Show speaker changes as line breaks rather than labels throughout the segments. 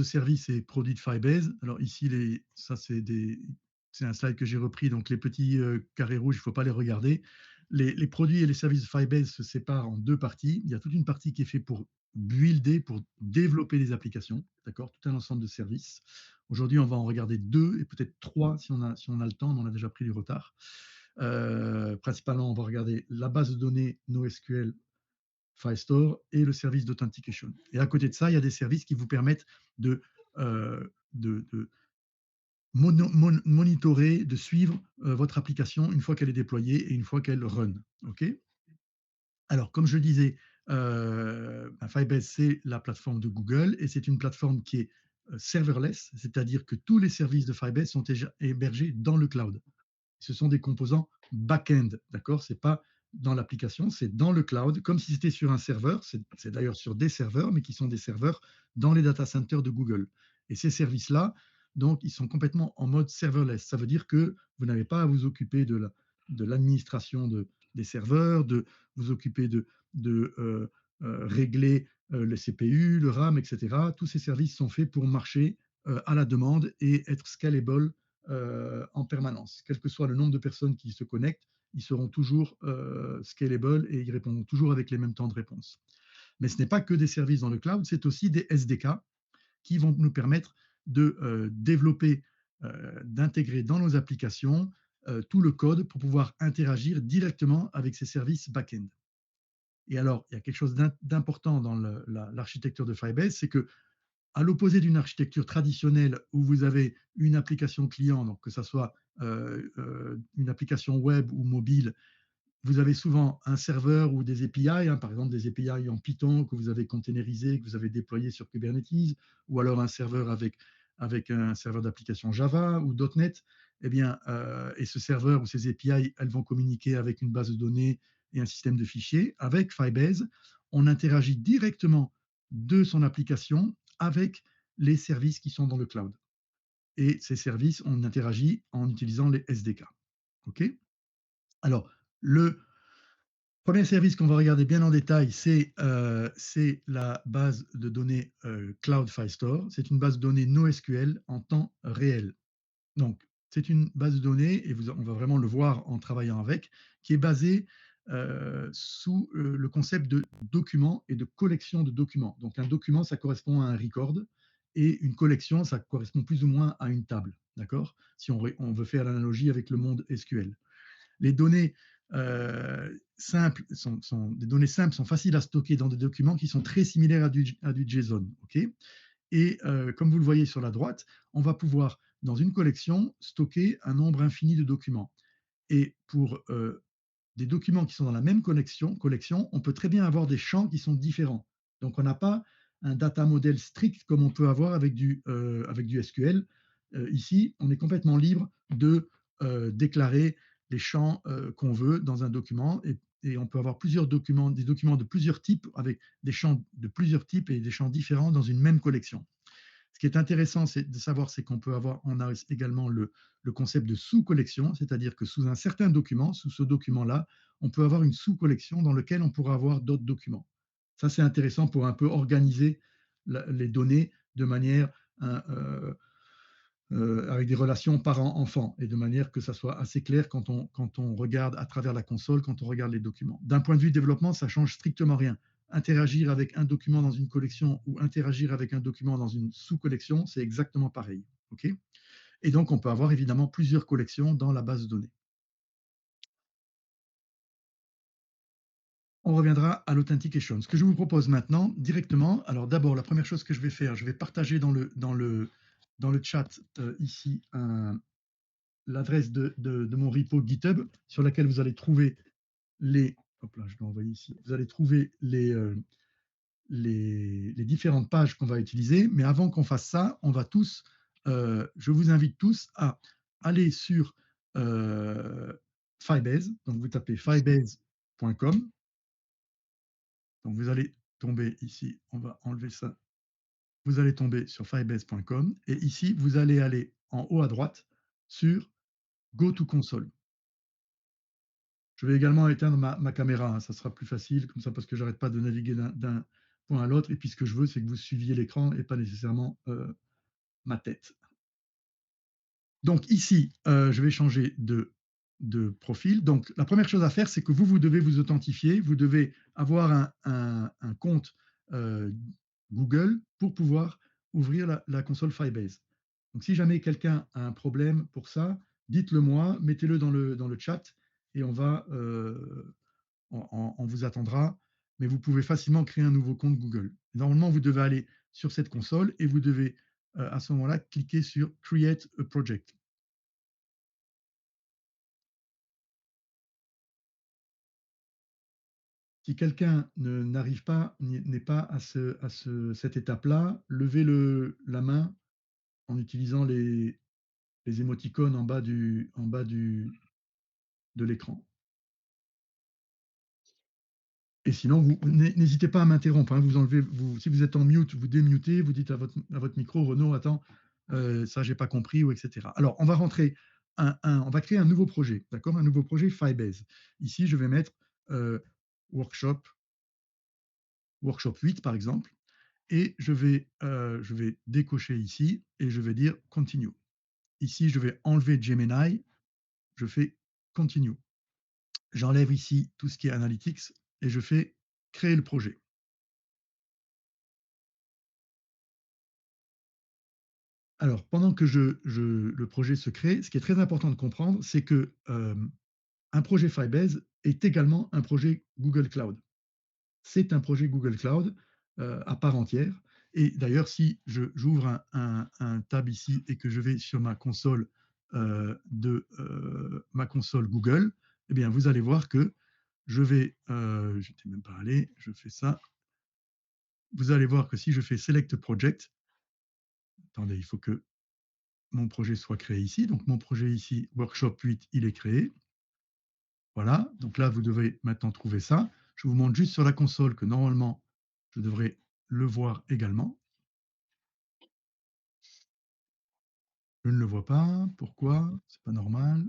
de services et produits de Firebase. Alors ici, ça c'est un slide que j'ai repris, donc les petits carrés rouges, il ne faut pas les regarder. Les produits et les services de Firebase se séparent en deux parties. Il y a toute une partie qui est faite pour builder, pour développer des applications, d'accord, tout un ensemble de services. Aujourd'hui, on va en regarder deux et peut-être trois si on a le temps, mais on a déjà pris du retard. Principalement, on va regarder la base de données NoSQL Firestore et le service d'authentication. Et à côté de ça, il y a des services qui vous permettent de monitorer, de suivre votre application une fois qu'elle est déployée et une fois qu'elle run. OK. Alors, comme je le disais, Firebase, c'est la plateforme de Google et c'est une plateforme qui est serverless, c'est-à-dire que tous les services de Firebase sont hébergés dans le cloud. Ce sont des composants back-end, d'accord? C'est pas dans l'application, c'est dans le cloud, comme si c'était sur un serveur. C'est d'ailleurs sur des serveurs, mais qui sont des serveurs dans les data centers de Google. Et ces services-là, donc, ils sont complètement en mode serverless. Ça veut dire que vous n'avez pas à vous occuper de l'administration des serveurs, de vous occuper de régler le CPU, le RAM, etc. Tous ces services sont faits pour marcher à la demande et être scalable en permanence. Quel que soit le nombre de personnes qui se connectent, ils seront toujours scalable et ils répondront toujours avec les mêmes temps de réponse. Mais ce n'est pas que des services dans le cloud, c'est aussi des SDK qui vont nous permettre de développer, d'intégrer dans nos applications tout le code pour pouvoir interagir directement avec ces services back-end. Et alors, il y a quelque chose d'important dans l'architecture de Firebase, c'est que à l'opposé d'une architecture traditionnelle où vous avez une application client, donc que ce soit une application web ou mobile, vous avez souvent un serveur ou des API, hein, par exemple des API en Python que vous avez containerisé, que vous avez déployé sur Kubernetes, ou alors un serveur avec un serveur d'application Java ou .NET. Eh bien, et ce serveur ou ces API, elles vont communiquer avec une base de données et un système de fichiers. Avec Firebase, on interagit directement de son application avec les services qui sont dans le cloud. Et ces services, on interagit en utilisant les SDK. OK? Alors, le premier service qu'on va regarder bien en détail, c'est la base de données Cloud Firestore. C'est une base de données NoSQL en temps réel. Donc, c'est une base de données, et on va vraiment le voir en travaillant avec, qui est basée sous le concept de document et de collection de documents. Donc, un document, ça correspond à un record, et une collection, ça correspond plus ou moins à une table. D'accord? Si on veut faire l'analogie avec le monde SQL. Les données simples des données simples sont faciles à stocker dans des documents qui sont très similaires à du JSON. Okay, et comme vous le voyez sur la droite, on va pouvoir, dans une collection, stocker un nombre infini de documents. Et pour des documents qui sont dans la même collection, on peut très bien avoir des champs qui sont différents. Donc, on n'a pas un data model strict comme on peut avoir avec du SQL. Ici, on est complètement libre de déclarer les champs qu'on veut dans un document et on peut avoir plusieurs documents, des documents de plusieurs types avec des champs de plusieurs types et des champs différents dans une même collection. Ce qui est intéressant de savoir, c'est on a également le concept de sous-collection, c'est-à-dire que sous un certain document, sous ce document-là, on peut avoir une sous-collection dans laquelle on pourra avoir d'autres documents. Ça, c'est intéressant pour un peu organiser les données de manière avec des relations parent-enfant et de manière que ça soit assez clair quand on regarde à travers la console, quand on regarde les documents. D'un point de vue développement, ça change strictement rien. Interagir avec un document dans une collection ou interagir avec un document dans une sous-collection, c'est exactement pareil. Okay, et donc, on peut avoir évidemment plusieurs collections dans la base de données. On reviendra à l'authentication. Ce que je vous propose maintenant, directement, alors d'abord, la première chose que je vais faire, je vais partager dans le chat ici l'adresse de mon repo GitHub sur laquelle vous allez trouver les. Hop là, je vais envoyer ici. Vous allez trouver les différentes pages qu'on va utiliser. Mais avant qu'on fasse ça, je vous invite tous à aller sur Firebase. Donc, vous tapez firebase.com. Donc, vous allez tomber ici. On va enlever ça. Vous allez tomber sur firebase.com. Et ici, vous allez aller en haut à droite sur Go to Console. Je vais également éteindre ma caméra, hein, ça sera plus facile, comme ça, parce que j'arrête pas de naviguer point à l'autre et puis ce que je veux, c'est que vous suiviez l'écran et pas nécessairement, ma tête. Donc ici, je vais changer de profil. Donc la première chose à faire, c'est que vous devez vous authentifier. Vous devez avoir un compte, heu, Google pour pouvoir ouvrir la console Firebase. Donc si jamais quelqu'un a un problème pour ça, dites-le moi, mettez-le dans le chat et on vous attendra, mais vous pouvez facilement créer un nouveau compte Google. Normalement, vous devez aller sur cette console et vous devez, à ce moment-là, cliquer sur Create a project. Si quelqu'un n'arrive pas, n'est pas cette étape-là, levez la main en utilisant les émoticônes de l'écran. Et sinon, n'hésitez pas à m'interrompre. Hein, vous enlevez, si vous êtes en mute, vous démutez, vous dites à votre micro, Renaud, attends, ça, j'ai pas compris, ou etc. Alors, on va rentrer, on va créer un nouveau projet, d'accord? Un nouveau projet Firebase. Ici, je vais mettre euh, workshop, workshop 8, par exemple. Et je vais décocher ici et je vais dire continue. Ici, je vais enlever Gemini, je fais continue. J'enlève ici tout ce qui est analytics et je fais créer le projet. Alors, pendant que le projet se crée, ce qui est très important de comprendre, c'est que un projet Firebase est également un projet Google Cloud. C'est un projet Google Cloud à part entière. Et d'ailleurs, si j'ouvre un tab ici et que je vais sur ma console ma console Google, eh bien, vous allez voir que je n'étais même pas allé, je fais ça. Vous allez voir que si je fais Select Project, attendez, il faut que mon projet soit créé ici. Donc, mon projet ici, Workshop 8, il est créé. Voilà. Donc là, vous devez maintenant trouver ça. Je vous montre juste sur la console que normalement, je devrais le voir également. Je ne le vois pas. Pourquoi? C'est pas normal.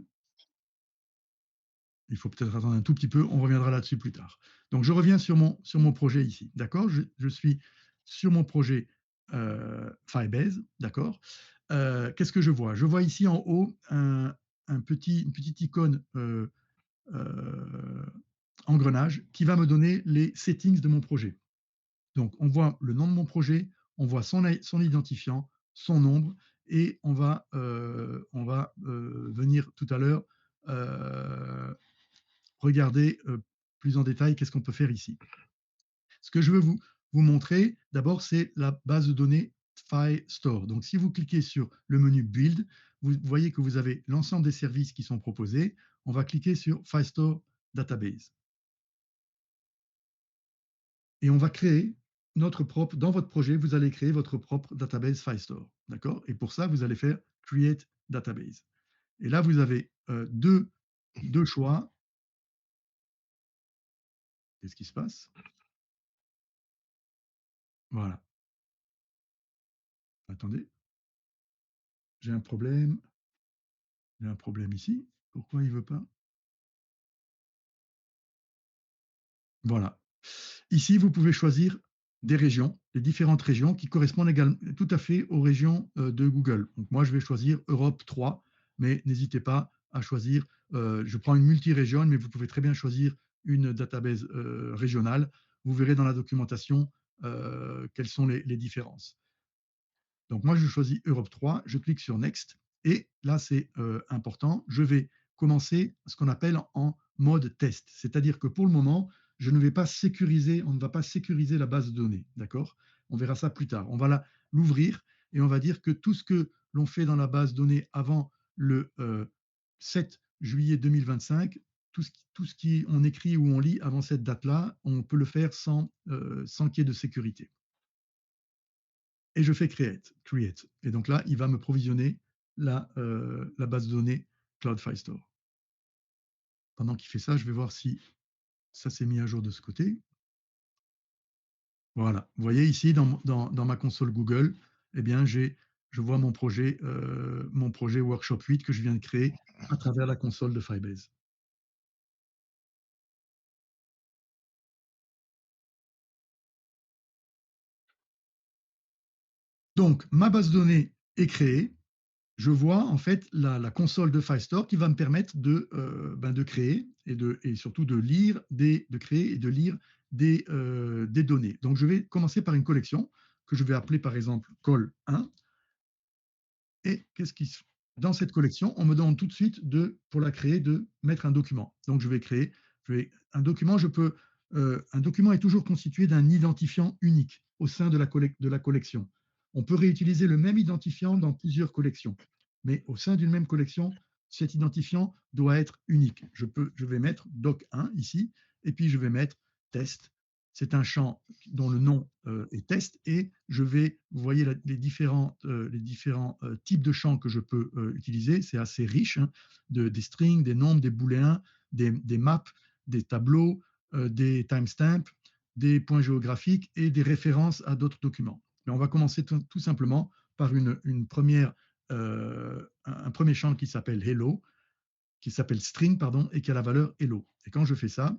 Il faut peut-être attendre un tout petit peu. On reviendra là-dessus plus tard. Donc, je reviens sur mon projet ici. D'accord? Je suis sur mon projet Firebase. D'accord? Qu'est-ce que je vois? Je vois ici en haut une petite icône engrenage qui va me donner les settings de mon projet. Donc, on voit le nom de mon projet, on voit son identifiant, son nombre, et on va venir tout à l'heure euh, regarder plus en détail qu'est-ce qu'on peut faire ici. Ce que je veux vous montrer, d'abord, c'est la base de données FileStore. Donc, si vous cliquez sur le menu Build, vous voyez que vous avez l'ensemble des services qui sont proposés. On va cliquer sur FileStore Database. Et on va créer dans votre projet, vous allez créer votre propre database FileStore. D'accord? Et pour ça, vous allez faire Create Database. Et là, vous avez deux choix. Qu'est-ce qui se passe? Voilà. Attendez, j'ai un problème. J'ai un problème ici. Pourquoi il ne veut pas? Voilà. Ici, vous pouvez choisir des régions, les différentes régions qui correspondent également tout à fait aux régions de Google. Donc moi, je vais choisir Europe 3, mais n'hésitez pas à choisir, je prends une multi-région, mais vous pouvez très bien choisir une database régionale. Vous verrez dans la documentation quelles sont les différences. Donc moi, je choisis Europe 3, je clique sur Next, et là, c'est important, je vais commencer ce qu'on appelle en mode test. C'est-à-dire que pour le moment, je ne vais pas sécuriser, on ne va pas sécuriser la base de données, d'accord? On verra ça plus tard. On va l'ouvrir et on va dire que tout ce que l'on fait dans la base de données avant le 7 juillet 2025, tout ce qui on écrit ou on lit avant cette date-là, on peut le faire sans qu'il y ait de sécurité. Et je fais create. Et donc là, il va me provisionner la base de données Cloud Firestore. Pendant qu'il fait ça, je vais voir si ça s'est mis à jour de ce côté. Voilà. Vous voyez ici, dans ma console Google, eh bien, je vois mon projet Workshop 8 que je viens de créer à travers la console de Firebase. Donc, ma base de données est créée. Je vois en fait la console de Firestore qui va me permettre de créer et surtout de créer et de lire des données. Donc, je vais commencer par une collection que je vais appeler par exemple col 1. Et qu'est-ce qui se dans cette collection, on me demande tout de suite pour la créer, de mettre un document. Donc, je vais créer un document. Un document est toujours constitué d'un identifiant unique au sein de la collection. On peut réutiliser le même identifiant dans plusieurs collections, mais au sein d'une même collection, cet identifiant doit être unique. Je vais mettre doc1 ici, et puis je vais mettre test. C'est un champ dont le nom est test, et vous voyez les différents types de champs que je peux utiliser. C'est assez riche, hein, des strings, des nombres, des booléens, des maps, des tableaux, des timestamps, des points géographiques et des références à d'autres documents. Mais on va commencer tout simplement par un premier champ qui s'appelle hello, qui s'appelle string, pardon, et qui a la valeur hello. Et quand je fais ça,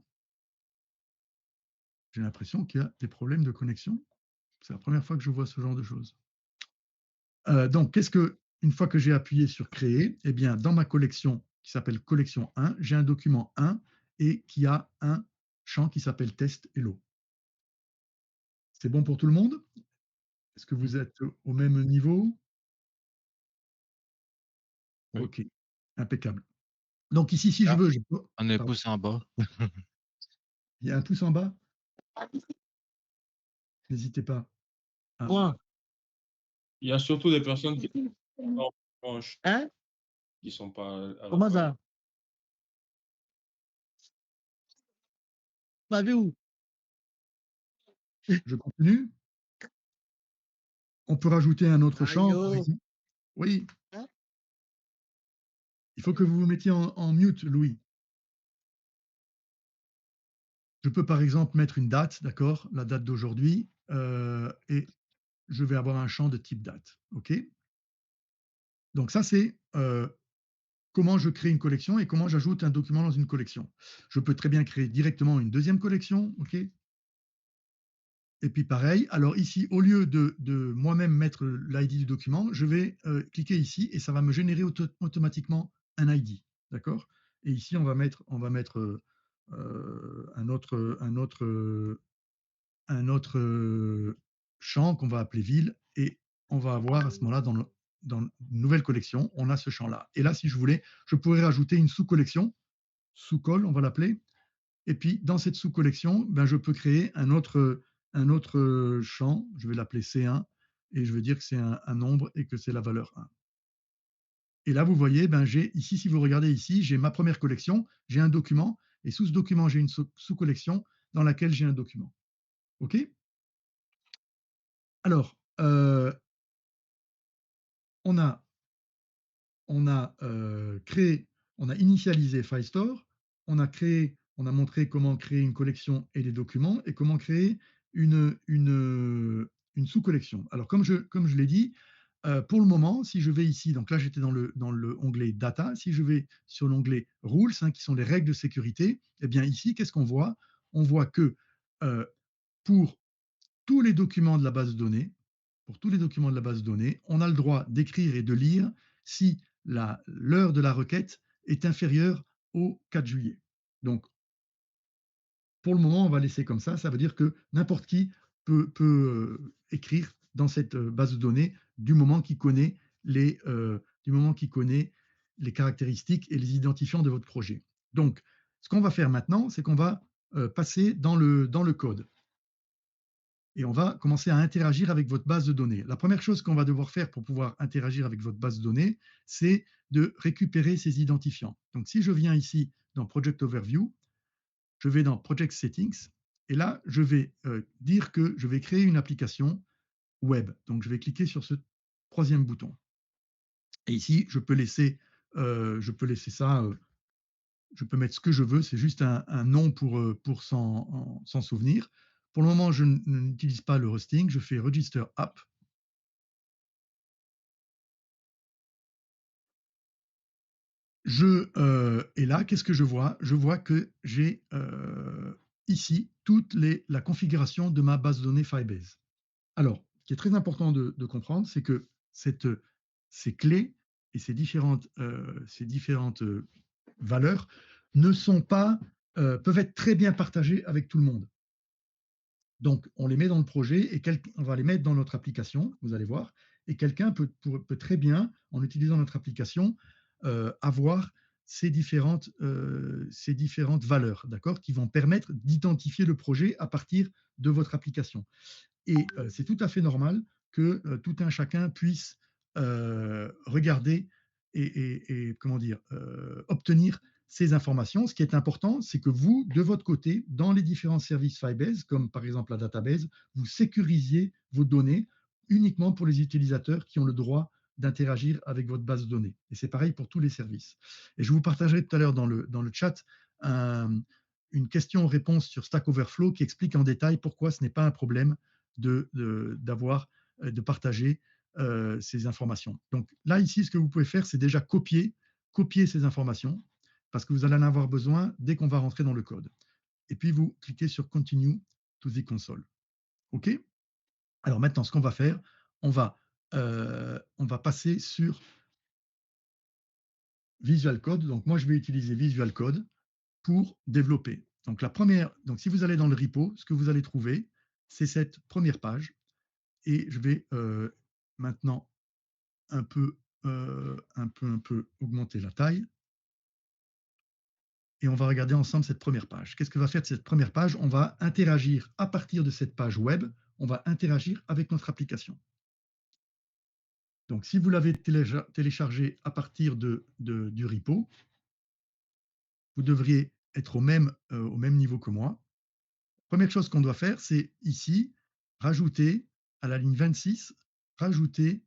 j'ai l'impression qu'il y a des problèmes de connexion. C'est la première fois que je vois ce genre de choses. Donc, une fois que j'ai appuyé sur créer, eh bien, dans ma collection qui s'appelle collection 1, j'ai un document 1 et qui a un champ qui s'appelle test hello. C'est bon pour tout le monde? Est-ce que vous êtes au même niveau?
Oui.
OK, impeccable. Donc ici, si je
Ah,
veux, je peux
on est
pardon,
poussé en bas.
il y a un pouce en bas? N'hésitez pas. Ah,
Quoi?
Il y a surtout des personnes qui sont proches,
Hein?
qui sont pas à la
Comment
page.
ça? Pas vu où?
je continue? On peut rajouter un autre champ, par
Allô?
exemple. Oui,
Hein?
il faut que vous vous mettiez en mute, Louis. Je peux par exemple mettre une date, d'accord, la date d'aujourd'hui, et je vais avoir un champ de type date. OK? Donc ça, c'est comment je crée une collection et comment j'ajoute un document dans une collection. Je peux très bien créer directement une deuxième collection. OK? Et puis pareil, alors ici, au lieu de moi-même mettre l'ID du document, je vais cliquer ici et ça va me générer automatiquement un ID. D'accord? Et ici, on va mettre un autre champ qu'on va appeler ville, et on va avoir à ce moment-là, dans une nouvelle collection, on a ce champ-là. Et là, si je voulais, je pourrais rajouter une sous-collection, sous-col, on va l'appeler. Et puis, dans cette sous-collection, ben, je peux créer un autre champ, je vais l'appeler C1, et je veux dire que c'est un nombre et que c'est la valeur 1. Et là, vous voyez, ben, ici, si vous regardez ici, j'ai ma première collection, j'ai un document, et sous ce document, j'ai une sous-collection dans laquelle j'ai un document. OK? Alors, on a, créé, on a initialisé Firestore, on a montré comment créer une collection et des documents, et comment créer une sous-collection. Alors, comme je l'ai dit, pour le moment, si je vais ici, donc là j'étais dans le onglet Data, si je vais sur l'onglet Rules, hein, qui sont les règles de sécurité, eh bien ici, qu'est-ce qu'on voit? On voit que euh, pour tous les documents de la base de données, pour tous les documents de la base de données, on a le droit d'écrire et de lire si l'heure de la requête est inférieure au 4 juillet. Donc, pour le moment, on va laisser comme ça. Ça veut dire que n'importe qui peut écrire dans cette base de données du moment qu'il connaît les caractéristiques et les identifiants de votre projet. Donc, ce qu'on va faire maintenant, c'est qu'on va passer dans le code et on va commencer à interagir avec votre base de données. La première chose qu'on va devoir faire pour pouvoir interagir avec votre base de données, c'est de récupérer ces identifiants. Donc, si je viens ici dans Project Overview, je vais dans Project Settings, et là, je vais dire que je vais créer une application web. Donc, je vais cliquer sur ce troisième bouton. Et ici, je peux laisser ça, je peux mettre ce que je veux, c'est juste un nom pour s'en souvenir. Pour le moment, je n'utilise pas le hosting, je fais Register App. Et là, qu'est-ce que je vois? Je vois que j'ai ici toute la configuration de ma base de données Firebase. Alors, qui est très important de comprendre, c'est que ces clés et ces différentes valeurs ne sont pas, peuvent être très bien partagées avec tout le monde. Donc, on les met dans le projet et on va les mettre dans notre application, vous allez voir, et quelqu'un peut très bien, en utilisant notre application, avoir ces différentes valeurs, d'accord, qui vont permettre d'identifier le projet à partir de votre application. Et c'est tout à fait normal que tout un chacun puisse regarder et comment dire, obtenir ces informations. Ce qui est important, c'est que vous, de votre côté, dans les différents services Firebase, comme par exemple la database, vous sécurisiez vos données uniquement pour les utilisateurs qui ont le droit d'interagir avec votre base de données. Et c'est pareil pour tous les services. Et je vous partagerai tout à l'heure dans le chat une question-réponse sur Stack Overflow qui explique en détail pourquoi ce n'est pas un problème de partager ces informations. Donc là, ici, ce que vous pouvez faire, c'est déjà copier ces informations parce que vous allez en avoir besoin dès qu'on va rentrer dans le code. Et puis, vous cliquez sur Continue to the console. OK? Alors maintenant, ce qu'on va faire, on va passer sur Visual Code. Donc moi, je vais utiliser Visual Code pour développer. Donc si vous allez dans le repo, ce que vous allez trouver, c'est cette première page. Et je vais maintenant un peu, un peu augmenter la taille. Et on va regarder ensemble cette première page. Qu'est-ce que va faire cette première page? On va interagir à partir de cette page web, on va interagir avec notre application. Donc, si vous l'avez téléchargé à partir du repo, vous devriez être au même niveau que moi. Première chose qu'on doit faire, c'est ici, rajouter à la ligne 26, rajouter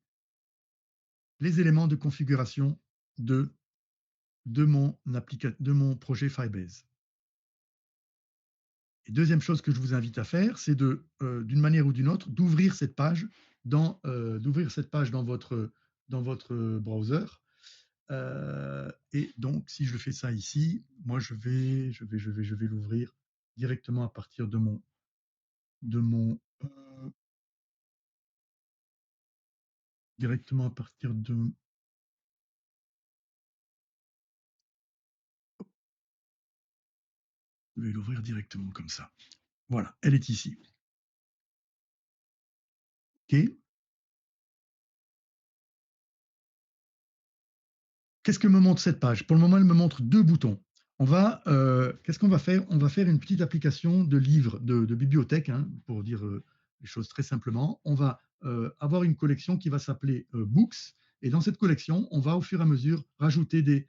les éléments de configuration de de mon projet Firebase. Et deuxième chose que je vous invite à faire, c'est d'une manière ou d'une autre, d'ouvrir cette page dans votre browser. Et donc, si je fais ça ici, moi, je vais l'ouvrir directement à partir de mon, directement à partir de, je vais l'ouvrir directement comme ça. Voilà, elle est ici. OK. Qu'est-ce que me montre cette page? Pour le moment, elle me montre deux boutons. Qu'est-ce qu'on va faire? On va faire une petite application de livre, de bibliothèque, hein, pour dire les choses très simplement. On va avoir une collection qui va s'appeler Books. Et dans cette collection, on va au fur et à mesure rajouter des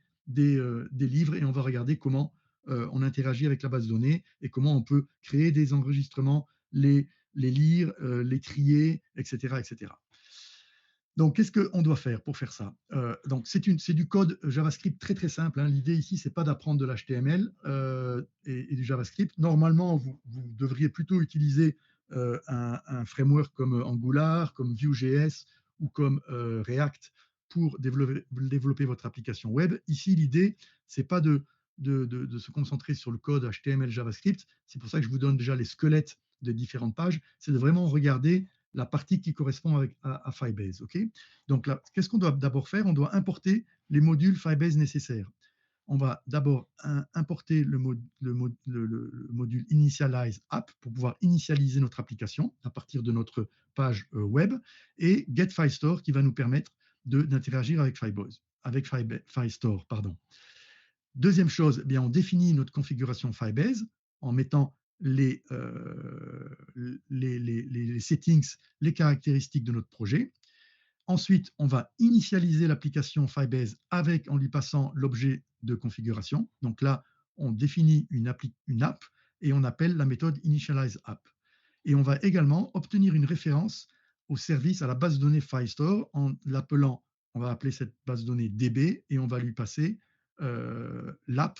livres et on va regarder comment on interagit avec la base de données et comment on peut créer des enregistrements, les lire, les trier, etc., etc. Donc, qu'est-ce qu'on doit faire pour faire ça? Donc, c'est du code JavaScript très très simple, hein. L'idée ici, c'est pas d'apprendre de l'HTML et du JavaScript. Normalement, vous devriez plutôt utiliser un framework comme Angular, comme Vue.js ou comme React pour développer votre application web. Ici, l'idée, c'est pas de se concentrer sur le code HTML, JavaScript. C'est pour ça que je vous donne déjà les squelettes des différentes pages. C'est de vraiment regarder la partie qui correspond à Firebase. Okay, donc là, qu'est-ce qu'on doit d'abord faire? On doit importer les modules Firebase nécessaires. On va d'abord importer le module Initialize App pour pouvoir initialiser notre application à partir de notre page web et Get Firestore qui va nous permettre d'interagir avec Firebase, avec Firestore, pardon. Deuxième chose, eh bien, on définit notre configuration Firebase en mettant les settings, les caractéristiques de notre projet. Ensuite, on va initialiser l'application Firebase en lui passant l'objet de configuration. Donc là, on définit une app et on appelle la méthode initializeApp. Et on va également obtenir une référence au service, à la base de données Firestore en l'appelant, on va appeler cette base de données DB et on va lui passer l'app,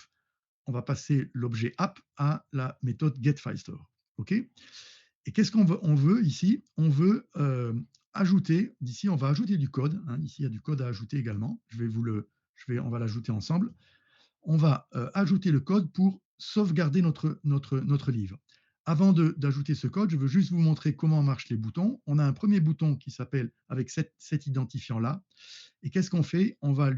on va passer l'objet app à la méthode getFilestore. OK? Et qu'est-ce qu'on veut? On veut ici, on veut ajouter, d'ici on va ajouter du code, hein, ici il y a du code à ajouter également, on va l'ajouter ensemble. On va ajouter le code pour sauvegarder notre livre. avant d'ajouter ce code, je veux juste vous montrer comment marchent les boutons. On a un premier bouton qui s'appelle avec cet identifiant-là. Et qu'est-ce qu'on fait? On va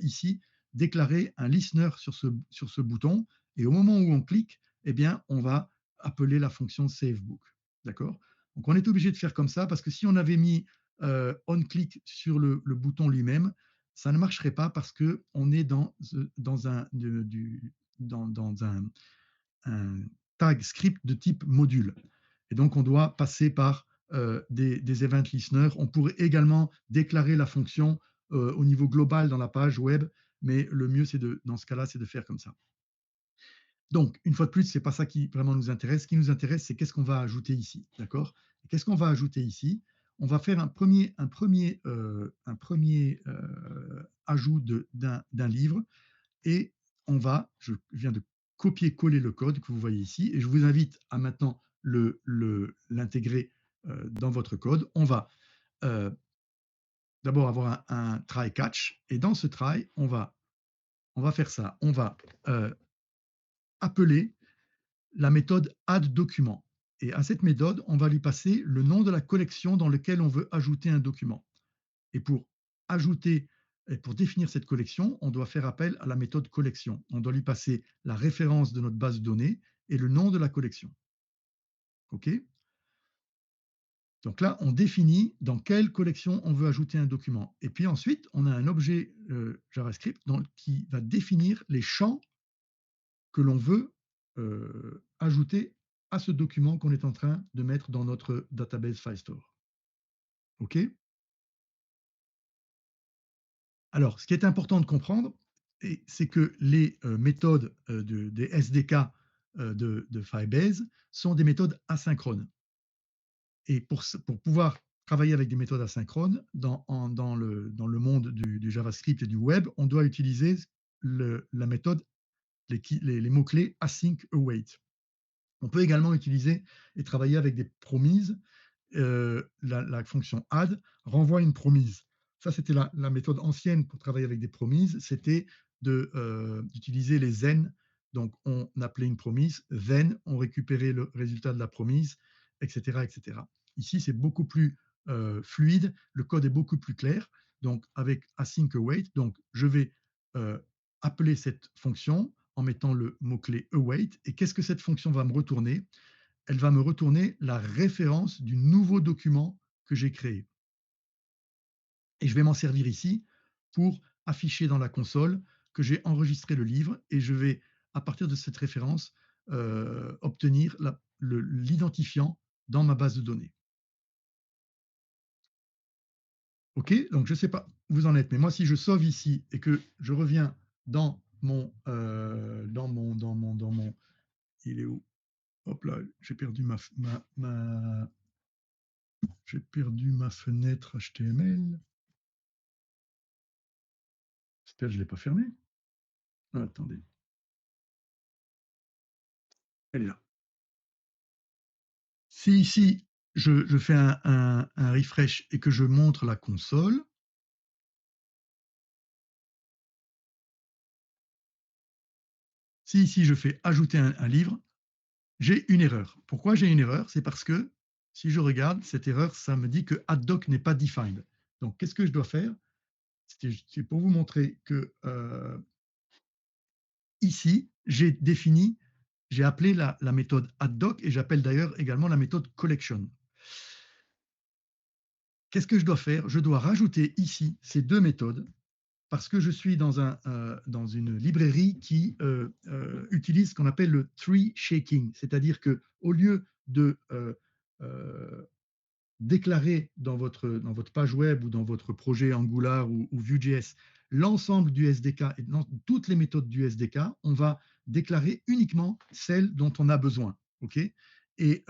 ici déclarer un listener sur ce bouton. Et au moment où on clique, eh bien, on va appeler la fonction savebook. D'accord? Donc, on est obligé de faire comme ça parce que si on avait mis on-click sur le bouton lui-même, ça ne marcherait pas parce qu'on est dans un tag script de type module. Et donc, on doit passer par des event listeners. On pourrait également déclarer la fonction au niveau global dans la page web, mais le mieux, dans ce cas-là, c'est de faire comme ça. Donc, une fois de plus, ce n'est pas ça qui vraiment nous intéresse. Ce qui nous intéresse, c'est qu'est-ce qu'on va ajouter ici. D'accord? Qu'est-ce qu'on va ajouter ici? On va faire un premier ajout d'un livre et je viens de copier-coller le code que vous voyez ici et je vous invite à maintenant l'intégrer dans votre code. On va euh, d'abord avoir un try-catch et dans ce try, on va faire ça. On va appeler la méthode add-document. Et à cette méthode, on va lui passer le nom de la collection dans laquelle on veut ajouter un document. Et pour ajouter et pour définir cette collection, on doit faire appel à la méthode collection. On doit lui passer la référence de notre base de données et le nom de la collection. OK? Donc là, on définit dans quelle collection on veut ajouter un document. Et puis ensuite, on a un objet JavaScript qui va définir les champs que l'on veut ajouter à ce document qu'on est en train de mettre dans notre database FileStore. OK? Alors, ce qui est important de comprendre, c'est que les méthodes des SDK de Firebase sont des méthodes asynchrones. Et pour pouvoir travailler avec des méthodes asynchrones dans le monde du JavaScript et du web, on doit utiliser la méthode, les mots-clés async await. On peut également utiliser et travailler avec des promises. La fonction add renvoie une promise. Ça, c'était la méthode ancienne pour travailler avec des promises, c'était d'utiliser les then. Donc, on appelait une promise, then, on récupérait le résultat de la promise, etc. etc. Ici, c'est beaucoup plus fluide, le code est beaucoup plus clair. Donc, avec async await, donc je vais appeler cette fonction en mettant le mot-clé await. Et qu'est-ce que cette fonction va me retourner? Elle va me retourner la référence du nouveau document que j'ai créé. Et je vais m'en servir ici pour afficher dans la console que j'ai enregistré le livre et je vais, à partir de cette référence, obtenir l'identifiant dans ma base de données. OK? Donc, je ne sais pas où vous en êtes, mais moi, si je sauve ici et que je reviens dans mon... il est où? Hop là, j'ai perdu j'ai perdu ma fenêtre HTML. J'espère que je ne l'ai pas fermée. Ah, attendez. Elle est là. Si ici, je fais un refresh et que je montre la console, si ici je fais ajouter un livre, j'ai une erreur. Pourquoi j'ai une erreur? C'est parce que si je regarde cette erreur, ça me dit que add-doc n'est pas defined. Donc, qu'est-ce que je dois faire? C'est pour vous montrer que ici, j'ai appelé la méthode add-doc et j'appelle d'ailleurs également la méthode collection. Qu'est-ce que je dois faire? Je dois rajouter ici ces deux méthodes parce que je suis dans une librairie qui utilise ce qu'on appelle le tree shaking, c'est-à-dire que au lieu de euh, déclarer dans votre page web ou dans votre projet Angular ou Vue.js l'ensemble du SDK et toutes les méthodes du SDK, on va déclarer uniquement celles dont on a besoin. Okay, et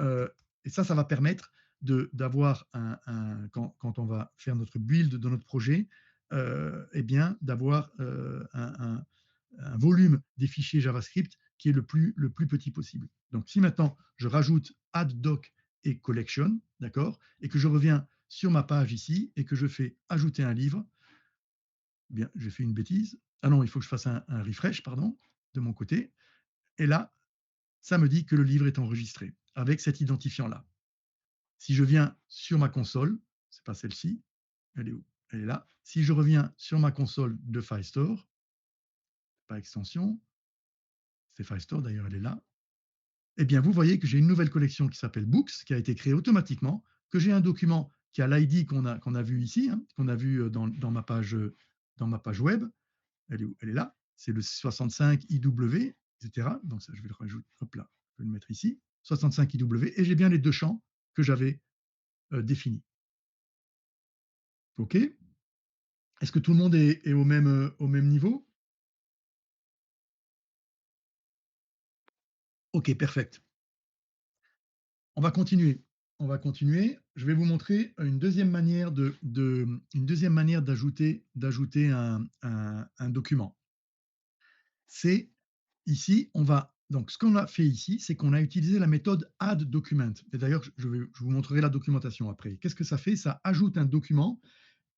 ça va permettre d'avoir quand on va faire notre build de notre projet, eh bien d'avoir un volume des fichiers JavaScript qui est le plus petit possible. Donc, si maintenant je rajoute add doc et collection, d'accord, et que je reviens sur ma page ici et que je fais ajouter un livre, eh bien, j'ai fait une bêtise. Ah non, il faut que je fasse un refresh, pardon, de mon côté. Et là, ça me dit que le livre est enregistré avec cet identifiant-là. Si je viens sur ma console, c'est pas celle-ci, elle est où? Elle est là. Si je reviens sur ma console de Firestore, pas extension, c'est Firestore d'ailleurs, elle est là. Eh bien, vous voyez que j'ai une nouvelle collection qui s'appelle Books, qui a été créée automatiquement, que j'ai un document qui a l'ID qu'on a vu ici, hein, qu'on a vu dans ma page web. Elle est où? Elle est là. C'est le 65 IW, etc. Donc ça, je vais le rajouter. Hop là, je vais le mettre ici. 65 IW. Et j'ai bien les deux champs que j'avais définis. OK? Est-ce que tout le monde est au même niveau? OK, perfect. On va continuer. On va continuer. Je vais vous montrer une deuxième manière d'ajouter un document. C'est ici, donc ce qu'on a fait ici, c'est qu'on a utilisé la méthode add document. Et d'ailleurs, je vous montrerai la documentation après. Qu'est-ce que ça fait? Ça ajoute un document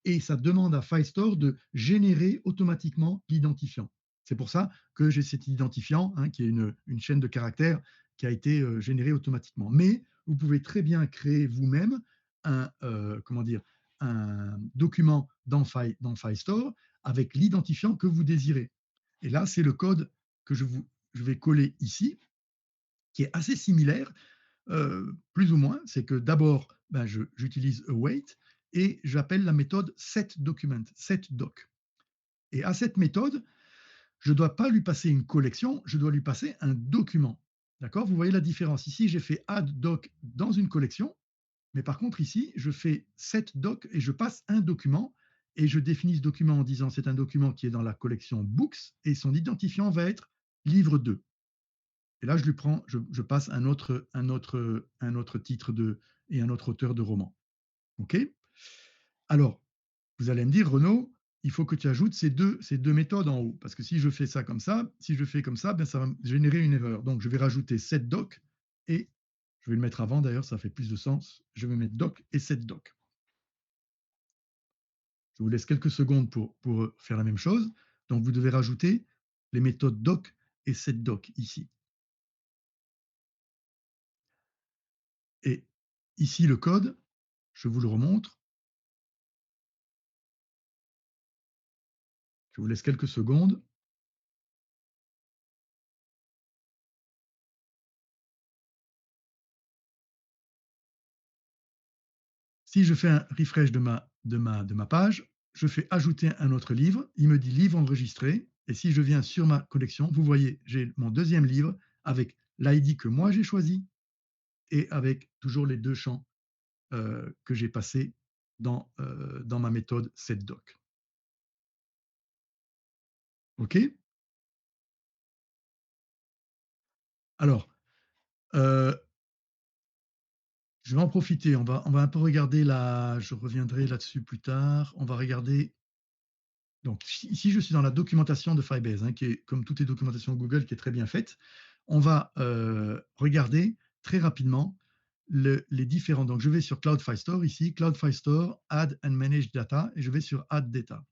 et ça demande à Firestore de générer automatiquement l'identifiant. C'est pour ça que j'ai cet identifiant, hein, qui est une chaîne de caractères qui a été générée automatiquement. Mais vous pouvez très bien créer vous-même comment dire, un document dans Firestore avec l'identifiant que vous désirez. Et là, c'est le code que je vais coller ici, qui est assez similaire, plus ou moins. C'est que d'abord, ben, j'utilise await et j'appelle la méthode setDocument, setDoc. Et à cette méthode, je ne dois pas lui passer une collection, je dois lui passer un document. D'accord? Vous voyez la différence. Ici, j'ai fait addDoc dans une collection, mais par contre, ici, je fais setDoc et je passe un document et je définis ce document en disant c'est un document qui est dans la collection Books et son identifiant va être livre 2. Et là, je passe un autre titre et un autre auteur de roman. OK? Alors, vous allez me dire, Renaud, il faut que tu ajoutes ces deux méthodes en haut. Parce que si je fais ça comme ça, si je fais comme ça, ben ça va générer une erreur. Donc, je vais rajouter setDoc et je vais le mettre avant d'ailleurs, ça fait plus de sens. Je vais mettre doc et setDoc. Je vous laisse quelques secondes pour faire la même chose. Donc, vous devez rajouter les méthodes doc et setDoc ici. Et ici, le code, je vous le remontre. Je vous laisse quelques secondes. Si je fais un refresh de ma page, je fais ajouter un autre livre. Il me dit livre enregistré. Et si je viens sur ma collection, vous voyez, j'ai mon deuxième livre avec l'ID que moi j'ai choisi et avec toujours les deux champs que j'ai passés dans ma méthode setDoc. OK? Alors, euh, je vais en profiter. On va un peu regarder là. Je reviendrai là-dessus plus tard. On va regarder. Donc ici, je suis dans la documentation de Firebase, hein, qui est, comme toutes les documentations Google, qui est très bien faite. On va regarder très rapidement les différents. Donc je vais sur Cloud Firestore ici, Cloud Firestore, Add and Manage Data, et je vais sur Add Data.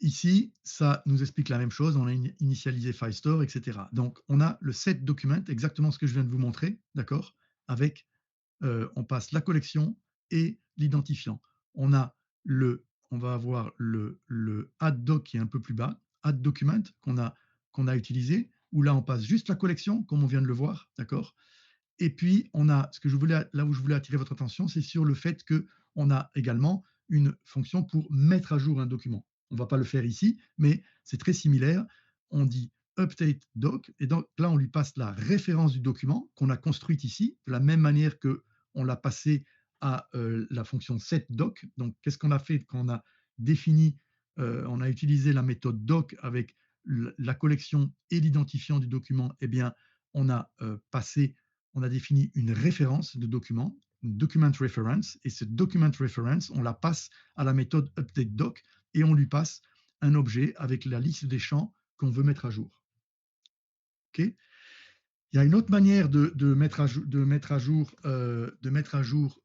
Ici, ça nous explique la même chose. On a initialisé Firestore, etc. Donc on a le set document, exactement ce que je viens de vous montrer, d'accord, avec on passe la collection et l'identifiant. On va avoir le add doc qui est un peu plus bas, add document qu'on a utilisé, où là on passe juste la collection, comme on vient de le voir, d'accord. Et puis on a là où je voulais attirer votre attention, c'est sur le fait que on a également une fonction pour mettre à jour un document. On ne va pas le faire ici, mais c'est très similaire. On dit update doc, et donc là, on lui passe la référence du document qu'on a construite ici, de la même manière que on l'a passé à la fonction setDoc. Donc, qu'est-ce qu'on a fait quand on a défini, on a utilisé la méthode doc avec la collection et l'identifiant du document? Eh bien, on a on a défini une référence de document, une document reference, et cette document reference, on la passe à la méthode updateDoc et on lui passe un objet avec la liste des champs qu'on veut mettre à jour. Okay. Il y a une autre manière de mettre à jour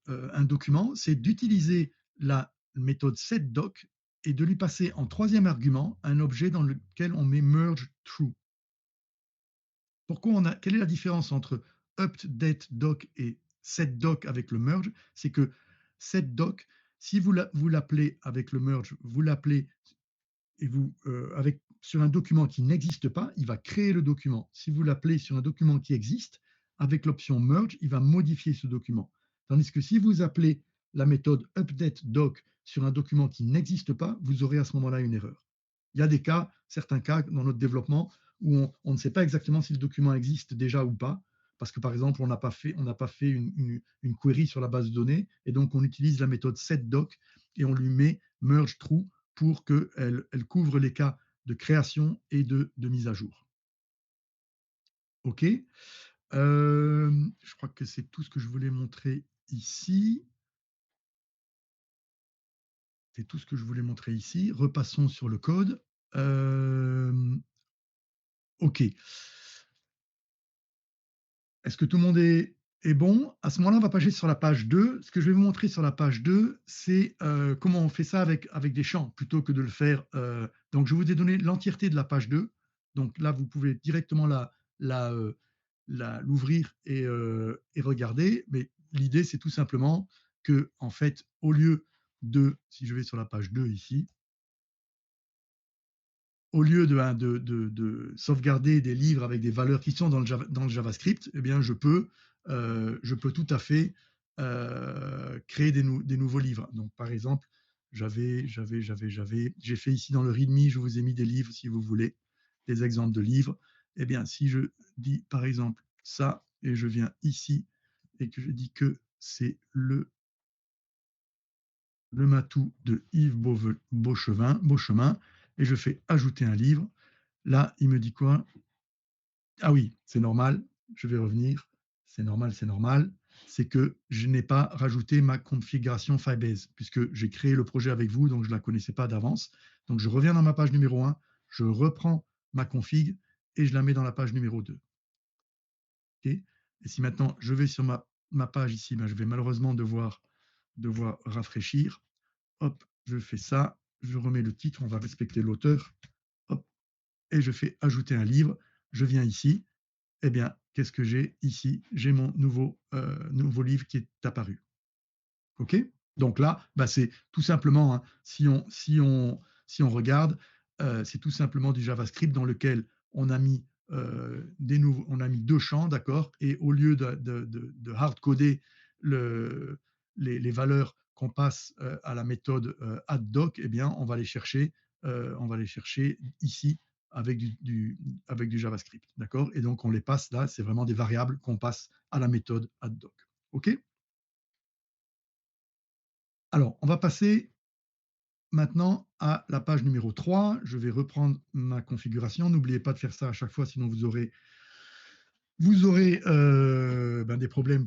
un document, c'est d'utiliser la méthode setDoc et de lui passer en troisième argument un objet dans lequel on met merge true. Quelle est la différence entre updateDoc et setDoc avec le merge? C'est que setDoc, si vous l'appelez avec le merge, vous l'appelez et sur un document qui n'existe pas, il va créer le document. Si vous l'appelez sur un document qui existe, avec l'option merge, il va modifier ce document. Tandis que si vous appelez la méthode updateDoc sur un document qui n'existe pas, vous aurez à ce moment-là une erreur. Il y a certains cas dans notre développement où on ne sait pas exactement si le document existe déjà ou pas, parce que par exemple, on n'a pas fait une query sur la base de données, et donc on utilise la méthode setDoc et on lui met merge true pour qu'elle couvre les cas de création et de mise à jour. OK. Je crois que c'est tout ce que je voulais montrer ici. C'est tout ce que je voulais montrer ici. Repassons sur le code. OK. Est-ce que tout le monde est bon? À ce moment-là, on va passer sur la page 2. Ce que je vais vous montrer sur la page 2, c'est comment on fait ça avec des champs plutôt que de le faire. Donc, je vous ai donné l'entièreté de la page 2. Donc là, vous pouvez directement l'ouvrir et regarder. Mais l'idée, c'est tout simplement que, en fait, au lieu si je vais sur la page 2 ici, au lieu de sauvegarder des livres avec des valeurs qui sont dans le JavaScript, eh bien, je peux tout à fait créer des nouveaux livres. Donc, par exemple, j'ai fait ici dans le README, je vous ai mis des livres si vous voulez, des exemples de livres. Eh bien, si je dis par exemple ça et je viens ici et que je dis que c'est le Matou de Yves Beauchemin, et je fais ajouter un livre. Là, il me dit quoi? Ah oui, c'est normal, je vais revenir. C'est normal, c'est normal. C'est que je n'ai pas rajouté ma configuration Firebase, puisque j'ai créé le projet avec vous, donc je ne la connaissais pas d'avance. Donc je reviens dans ma page numéro 1, je reprends ma config et je la mets dans la page numéro 2. Okay, et si maintenant je vais sur ma page ici, ben, je vais malheureusement devoir rafraîchir. Hop, je fais ça, je remets le titre, on va respecter l'auteur. Hop, et je fais ajouter un livre. Je viens ici. Eh bien, qu'est-ce que j'ai ici? J'ai mon nouveau livre qui est apparu. OK? Donc là, bah, c'est tout simplement, hein, si on regarde, c'est tout simplement du JavaScript dans lequel on a mis on a mis deux champs, d'accord? Et au lieu de hard-coder les valeurs qu'on passe à la méthode addDoc, eh bien, on va les chercher ici avec avec du JavaScript, d'accord? Et donc on les passe là, c'est vraiment des variables qu'on passe à la méthode addDoc. OK? Alors, on va passer maintenant à la page numéro 3. Je vais reprendre ma configuration. N'oubliez pas de faire ça à chaque fois, sinon vous aurez ben, des problèmes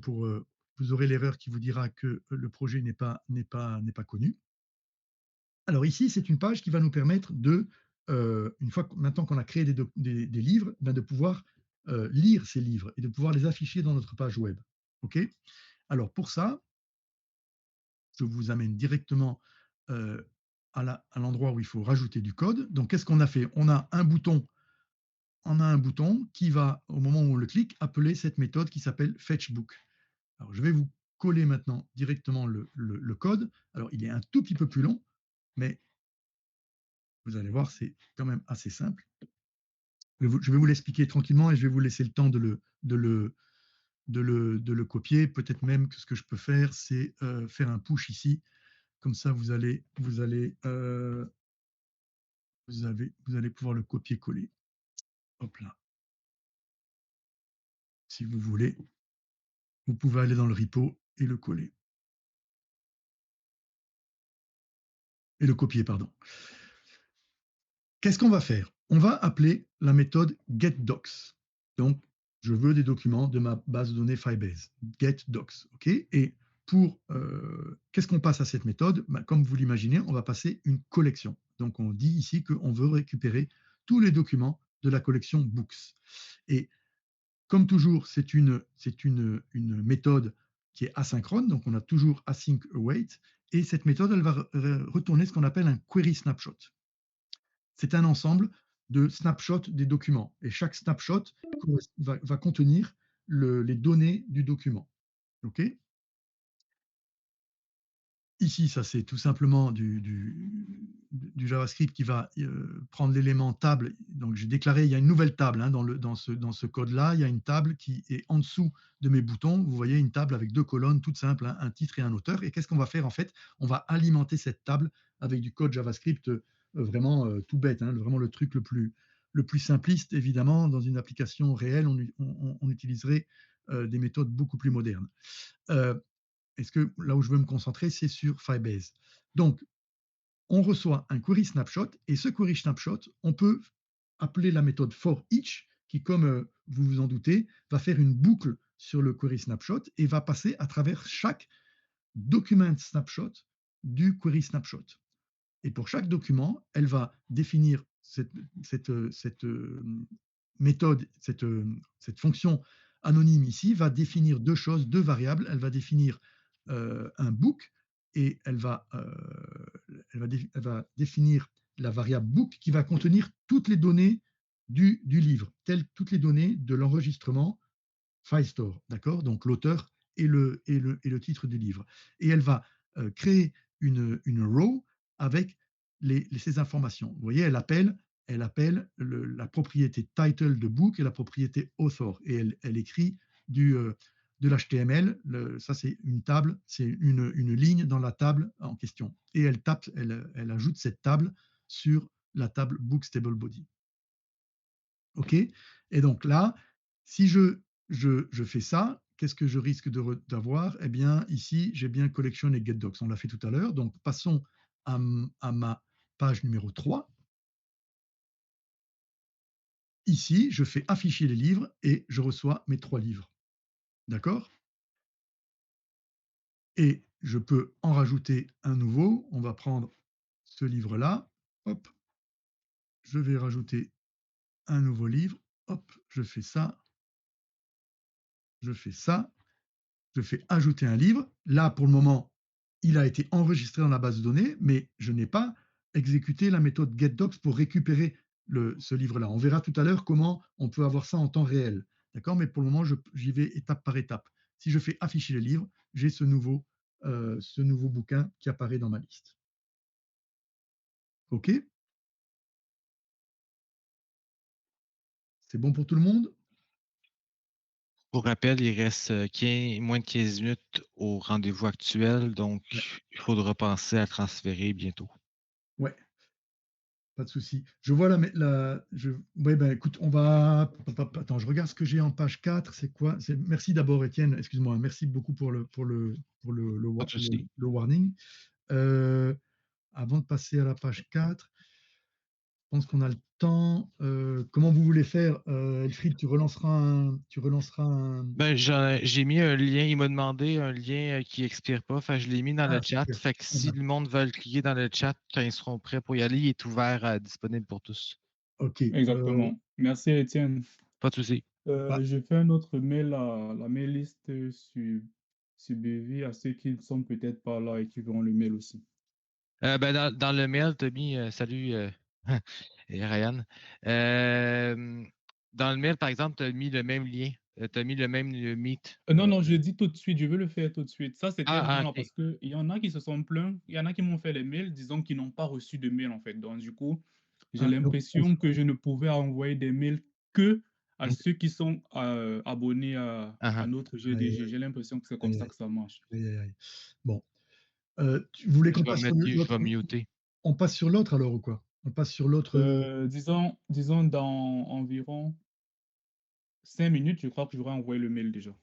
vous aurez l'erreur qui vous dira que le projet n'est pas connu. Alors ici, c'est une page qui va nous permettre une fois maintenant qu'on a créé des livres, ben, de pouvoir lire ces livres et de pouvoir les afficher dans notre page web. OK? Alors pour ça, je vous amène directement euh, à l'endroit où il faut rajouter du code. Donc, qu'est-ce qu'on a fait? On a un bouton qui va, au moment où on le clique, appeler cette méthode qui s'appelle fetchBook. Alors, je vais vous coller maintenant directement le code. Alors, il est un tout petit peu plus long, mais vous allez voir, c'est quand même assez simple. Je vais vous l'expliquer tranquillement et je vais vous laisser le temps de le copier. Peut-être même que ce que je peux faire, c'est faire un push ici. Comme ça, vous allez pouvoir le copier-coller. Hop là. Si vous voulez, vous pouvez aller dans le repo et le coller. Et le copier, pardon. Qu'est-ce qu'on va faire? On va appeler la méthode getDocs. Donc, je veux des documents de ma base de données Firebase. GetDocs. OK? Et qu'est-ce qu'on passe à cette méthode? Ben, comme vous l'imaginez, on va passer une collection. Donc, on dit ici qu'on veut récupérer tous les documents de la collection Books. Et comme toujours, c'est une méthode qui est asynchrone, donc on a toujours async await, et cette méthode, elle va retourner ce qu'on appelle un query snapshot. C'est un ensemble de snapshots des documents, et chaque snapshot va contenir les données du document. OK. Ici, ça c'est tout simplement du JavaScript qui va prendre l'élément table. Donc j'ai déclaré, il y a une nouvelle table hein, dans ce code-là. Il y a une table qui est en dessous de mes boutons. Vous voyez une table avec deux colonnes toutes simples, hein, un titre et un auteur. Et qu'est-ce qu'on va faire en fait? On va alimenter cette table avec du code JavaScript vraiment tout bête, hein, vraiment le truc le plus simpliste. Évidemment, dans une application réelle, on utiliserait des méthodes beaucoup plus modernes. Euh, Est-ce que là où je veux me concentrer, c'est sur Firebase. Donc, on reçoit un query snapshot et ce query snapshot, on peut appeler la méthode for each qui, comme vous vous en doutez, va faire une boucle sur le query snapshot et va passer à travers chaque document snapshot du query snapshot. Et pour chaque document, elle va définir cette méthode, cette fonction anonyme ici, va définir deux choses, deux variables. Elle va définir un book et elle va définir la variable book qui va contenir toutes les données du livre, telles toutes les données de l'enregistrement FileStore, d'accord? Donc l'auteur et le titre du livre. Et elle va créer une row avec ces informations. Vous voyez, elle appelle la propriété title de book et la propriété author. Et elle écrit de l'HTML. Ça, c'est une table, c'est une ligne dans la table en question. Et elle ajoute cette table sur la table book stable body. OK. Et donc là, si je fais ça, qu'est-ce que je risque d'avoir? Eh bien, ici, j'ai bien collection et getDocs. On l'a fait tout à l'heure. Donc, passons à ma page numéro 3. Ici, je fais afficher les livres et je reçois mes 3 livres. D'accord? Et je peux en rajouter un nouveau. On va prendre ce livre-là. Hop, je vais rajouter un nouveau livre. Hop, je fais ça. Je fais ça. Je fais ajouter un livre. Là, pour le moment, il a été enregistré dans la base de données, mais je n'ai pas exécuté la méthode getDocs pour récupérer ce livre-là. On verra tout à l'heure comment on peut avoir ça en temps réel. D'accord? Mais pour le moment, j'y vais étape par étape. Si je fais afficher les livres, j'ai ce nouveau bouquin qui apparaît dans ma liste. OK? C'est bon pour tout le monde?
Pour rappel, il reste moins de 15 minutes au rendez-vous actuel, donc
Ouais.
il faudra penser à transférer bientôt.
Ouais. Pas de souci. Je vois ouais, ben, écoute, on va. Attends, je regarde ce que j'ai en page 4. C'est quoi? Merci d'abord, Étienne. Excuse-moi. Merci beaucoup
Pas de souci.
le warning. Euh, Avant de passer à la page 4, je pense qu'on a le temps. Comment vous voulez faire? Elfried, tu relanceras un.
Ben, j'ai mis un lien, il m'a demandé un lien qui expire pas, fait que je l'ai mis dans le
Ah,
chat.
super.
Fait que
Très
si
bien.
le monde veut le cliquer dans le chat quand ils seront prêts pour y aller, il est ouvert, disponible pour tous.
OK.
Exactement. Merci, Étienne.
Pas de souci.
Bah,
Je fais un autre mail à la mail liste sur BV à ceux qui ne sont peut-être pas là et qui verront le mail aussi.
Ben, dans le mail, t'as mis, salut et Ryan. Euh, dans le mail, par exemple, tu as mis le même lien. Tu as mis le même meet.
Non, non, je dis tout de suite, je veux le faire tout de suite. Ça, c'était
Ah,
vraiment
ok.
parce qu'il y en a qui se sont plaints, il y en a qui m'ont fait les mails disant qu'ils n'ont pas reçu de mail en fait. Donc, du coup, j'ai
donc,
l'impression que je ne pouvais envoyer des mails que à
Ok.
ceux qui sont abonnés
Ah,
à
ah.
notre
aïe,
GDG. J'ai l'impression que c'est comme
aïe,
ça
aïe,
que ça marche.
aïe, aïe, aïe. Bon. Tu voulais qu'on passe sur
Je
l'autre?
vais muter.
On passe sur l'autre alors ou quoi? On passe sur l'autre.
Disons dans environ 5 minutes, je crois que j'aurai envoyé le mail déjà.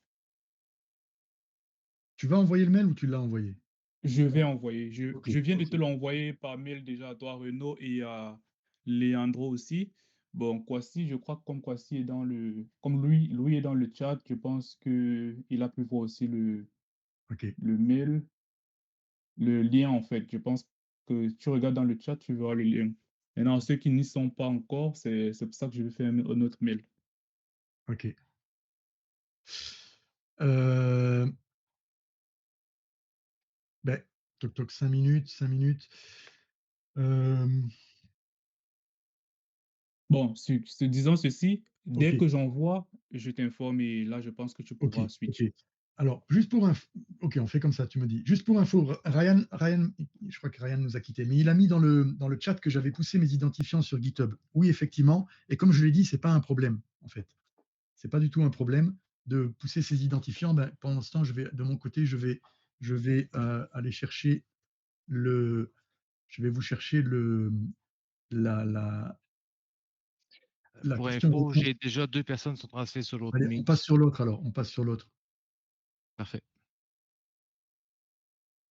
Tu vas envoyer le mail ou tu l'as envoyé?
Je vais envoyer.
Ok,
Je viens de
ok,
te l'envoyer par mail déjà à toi, Renaud, et à Leandro aussi. Bon, Kwasi, je crois que comme Kwasi est dans comme lui est dans le chat, je pense que il a pu voir aussi
ok,
le mail, le lien en fait. Je pense que tu regardes dans le chat, tu verras le lien. Maintenant, ceux qui n'y sont pas encore, c'est pour ça que je vais faire un autre mail.
ok. Euh, Ben, toc toc, 5 minutes, 5 minutes. Hem,
Bon, disons ceci, dès
OK.
que j'envoie, je t'informe et là, je pense que tu
OK,
pourras
OK.
switcher.
Alors, juste pour inf OK, on fait comme ça, tu me dis. Juste pour info, Ryan, je crois que Ryan nous a quittés, mais il a mis dans le chat que j'avais poussé mes identifiants sur GitHub. Oui, effectivement, et comme je l'ai dit, c'est pas un problème, en fait. C'est pas du tout un problème de pousser ces identifiants. Ben, pendant ce temps, de mon côté, aller chercher le je vais vous chercher la la la
Pour info,
question-réponse.
j'ai déjà 2 personnes qui sont transférées sur l'autre
Allez, on passe
Meet.
sur l'autre alors, on passe sur l'autre.
Parfait.